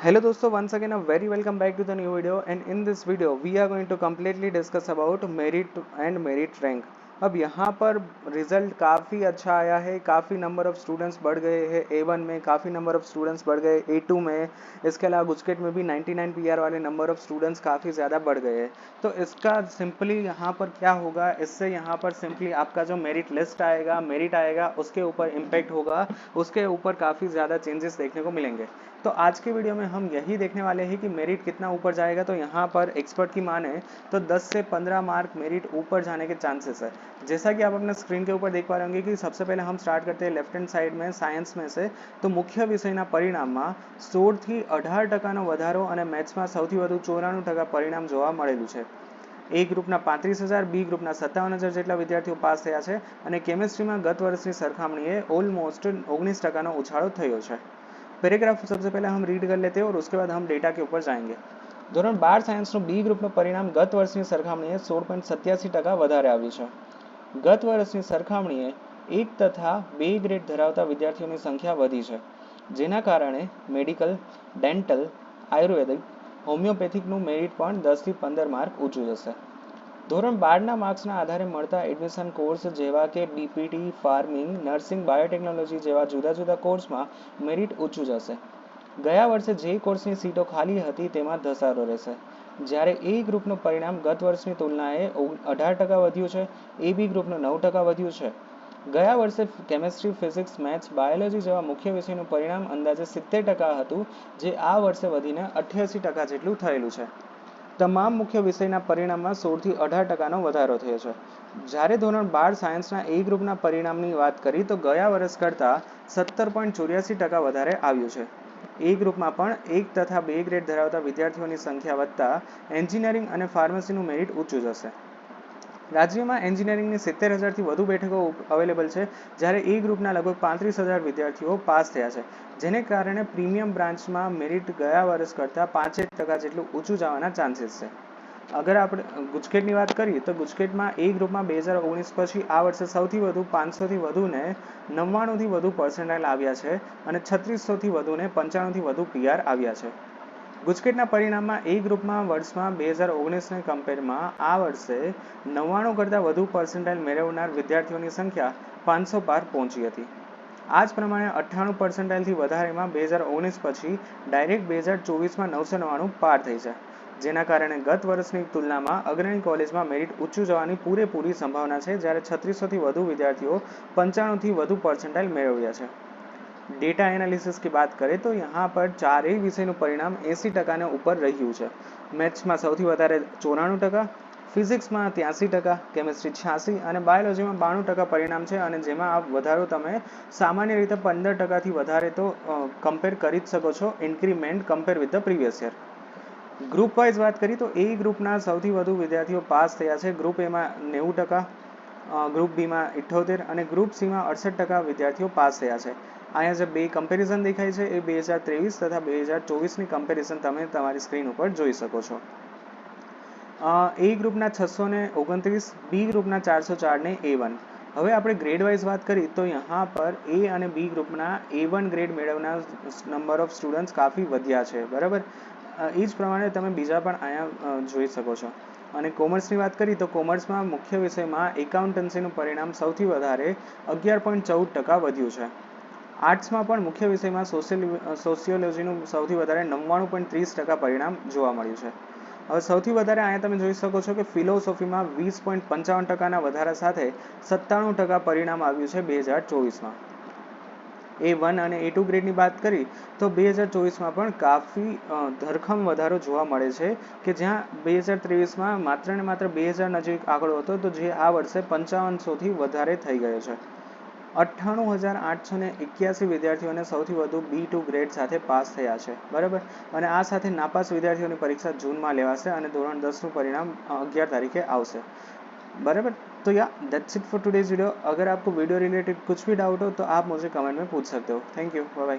Hello दोस्तों, once again a very welcome back to the new video, and in this video we are going to completely discuss about merit and merit rank। अब यहाँ पर result काफ़ी अच्छा आया है, काफ़ी नंबर ऑफ स्टूडेंट्स बढ़ गए हैं A1 में, काफ़ी नंबर ऑफ स्टूडेंट्स बढ़ गए A2 में। इसके अलावा गुजकेट में भी 99 पीआर वाले नंबर ऑफ स्टूडेंट्स काफ़ी ज़्यादा बढ़ गए हैं। तो इसका सिंपली यहाँ पर क्या होगा, इससे यहाँ पर सिंपली आपका जो मेरिट लिस्ट आएगा, मेरिट आएगा, उसके ऊपर इम्पैक्ट होगा, उसके ऊपर काफ़ी ज़्यादा चेंजेस देखने को मिलेंगे। तो आज के वीडियो में हम यही देखने वाले हैं कि मेरिट कितना ऊपर जाएगा। तो यहाँ पर एक्सपर्ट की माने तो 10 से 15 मार्क मेरिट ऊपर जाने के चांसेस है। जैसा कि आप अपने स्क्रीन के ऊपर देख पा रहे होंगे कि सबसे पहले हम स्टार्ट करते हैं लेफ्ट हैंड साइड में साइंस में से। तो मुख्य विषयના પરિણામમાં 16 થી 18% વધારો અને મેથ્સમાં સૌથી વધુ 94% પરિણામ જોવા મળેલું છે। એ ગ્રુપના 35,000, બી ગ્રુપના 57,000 જેટલા વિદ્યાર્થીઓ પાસ થયા છે અને કેમિસ્ટ્રીમાં ગત વર્ષની સરખામણીએ ઓલમોસ્ટ 19%નો ઉછાળો થયો છે। पैराग्राफ सबसे पहले हम रीड कर लेते हैं और उसके बाद हम डेटा के ऊपर जाएंगे। ધોરણ 12 સાયન્સનું બી ગ્રુપનું પરિણામ ગત વર્ષની સરખામણીએ 16.87% વધારે આવ્યું છે। ગત વર્ષની સરખામણીએ 1 તથા 2 ગ્રેડ ધરાવતા વિદ્યાર્થીઓની સંખ્યા વધી છે, જેના કારણે મેડિકલ, ડેન્ટલ, આયુર્વેદિક, હોમિયોપેથિકનું મેરિટ પણ 10 થી 15 માર્ક ઊંચું જશે। ધોરણ 12ના માર્ક્સના આધારે મળતા એડમિશન કોર્સ જેવા કે ડીપીટી, ફાર્મિંગ, નર્સિંગ, બાયોટેકનોલોજી જેવા જુદા જુદા કોર્સમાં મેરિટ ઊંચું જશે। ગયા વર્ષે જે કોર્સની સીટો ખાલી હતી તેમાં ધસારો રહેશે। જ્યારે એ ગ્રુપનું પરિણામ ગત વર્ષની તુલનાએ 18% વધ્યું છે, એ બી ગ્રુપનું 9% વધ્યું છે। ગયા વર્ષે કેમિસ્ટ્રી, ફિઝિક્સ, મેથ્સ, બાયોલોજી જેવા મુખ્ય વિષયનું પરિણામ અંદાજે 70% હતું, જે આ વર્ષે વધીને 88% જેટલું થયેલું છે। તમામ મુખ્ય વિષયના પરિણામમાં 16 થી 18%નો વધારો થયો છે। જ્યારે ધોરણ 12 સાયન્સના એ ગ્રુપના પરિણામની વાત કરી તો ગયા વર્ષ કરતાં 17.84% વધારે આવ્યું છે। એ ગ્રુપમાં પણ 1 તથા 2 ગ્રેડ ધરાવતા વિદ્યાર્થીઓની સંખ્યા વધતા એન્જિનિયરિંગ અને ફાર્મસીનું મેરિટ ઊંચું જશે। રાજ્યમાં એન્જિનિયરિંગની 70,000થી વધુ બેઠકો અવેલેબલ છે, જ્યારે એ ગ્રુપના લગભગ 35,000 વિદ્યાર્થીઓ પાસ થયા છે, જેને કારણે પ્રીમિયમ બ્રાન્ચમાં મેરિટ ગયા વર્ષ કરતાં 5% જેટલું ઊંચું જવાના ચાન્સીસ છે। અગર આપણે ગુજકેટની વાત કરીએ તો ગુજકેટમાં એ ગ્રુપમાં 2019 પછી આ વર્ષે સૌથી વધુ 500થી વધુને 99થી વધુ પર્સન્ટાઇલ આવ્યા છે અને 3600થી વધુને 95થી વધુ પીઆર આવ્યા છે। ગુજકેટના પરિણામમાં એ ગ્રુપમાં વર્ષમાં 2019ને કમ્પેરમાં આ વર્ષે 99 કરતાં વધુ પર્સન્ટાઇલ મેળવનાર વિદ્યાર્થીઓની સંખ્યા 500 પાર પહોંચી હતી। આ જ પ્રમાણે 98 પર્સન્ટાઇલથી વધારેમાં 2019 પછી ડાયરેક્ટ 2024માં 999 પાર થઈ છે, જેના કારણે ગત વર્ષની તુલનામાં અગ્રણી કોલેજમાં મેરિટ ઊંચું જવાની પૂરેપૂરી સંભાવના છે, જ્યારે 3600થી વધુ વિદ્યાર્થીઓ 95થી વધુ પર્સન્ટાઇલ મેળવ્યા છે। डेटा एनालिसिस की बात करें तो यहाँ पर चारेय विषयનું પરિણામ 80%ને ઉપર રહ્યું છે। મેથ્સમાં સૌથી વધારે 94%, ફિઝિક્સમાં 83%, કેમિસ્ટ્રી 86% અને બાયોલોજીમાં 92% પરિણામ છે, અને જેમાં આ વધારો તમે સામાન્ય રીતે 15%થી વધારે તો કમ્પેર કરી જ શકો છો, increment compare with the previous year. Group wise વાત કરીએ તો એ ગ્રુપના સૌથી વધુ વિદ્યાર્થીઓ પાસ થયા છે। ગ્રુપ એમાં 90%, ગ્રુપ બીમાં 78% અને ગ્રુપ સીમાં 68% વિદ્યાર્થીઓ પાસ થયા છે। અહીંયા જે બે કમ્પેરિઝન દેખાય છે એ 2023 તથા 2024ની કમ્પેરિઝન તમે તમારી સ્ક્રીન ઉપર જોઈ શકો છો। એ ગ્રુપના 629, બી ગ્રુપના 404 ને A1। હવે આપણે ગ્રેડ વાઇઝ વાત કરી તો यहाँ पर ए અને બી ગ્રુપના A1 ગ્રેડ મેળવનાર નંબર ઓફ સ્ટુડન્ટ્સ કાફી વધ્યા છે, બરાબર। એ જ પ્રમાણે તમે બીજા પણ અહીંયા જોઈ શકો છો। અને કોમર્સની વાત કરીએ તો કોમર્સમાં મુખ્ય વિષયમાં એકાઉન્ટન્સીનું પરિણામ સૌથી વધારે 11.14% વધ્યું છે। આર્ટ્સમાં પણ મુખ્ય વિષયમાં સોશિયોલોજીનું સૌથી વધારે 99.30% પરિણામ જોવા મળ્યું છે। હવે સૌથી વધારે અહીંયા તમે જોઈ શકો છો કે ફિલોસોફીમાં 20.55%ના વધારા સાથે 97% પરિણામ આવ્યું છે 2024માં। A1 અને A2 ગ્રેડની વાત કરી તો 2024માં પણ કાફી ધરખમ વધારો જોવા મળે છે, કે જ્યાં 2023માં માત્ર ને માત્ર 2000 નજીક આંકડો હતો, તો જે આ વર્ષે 5500થી વધારે થઈ ગયો છે। 98,881 વિદ્યાર્થીઓને સૌથી વધુ B2 ગ્રેડ સાથે પાસ થયા છે, બરાબર। અને આ સાથે નાપાસ વિદ્યાર્થીઓની પરીક્ષા જૂનમાં લેવાશે અને ધોરણ 10નું परिणाम 11 तारीखे આવશે, बराबर। तो या that's it for today's video. अगर आपको वीडियो रिलेटेड कुछ भी डाउट हो तो आप मुझे कमेंट में पूछ सकते हो। Thank you, bye bye.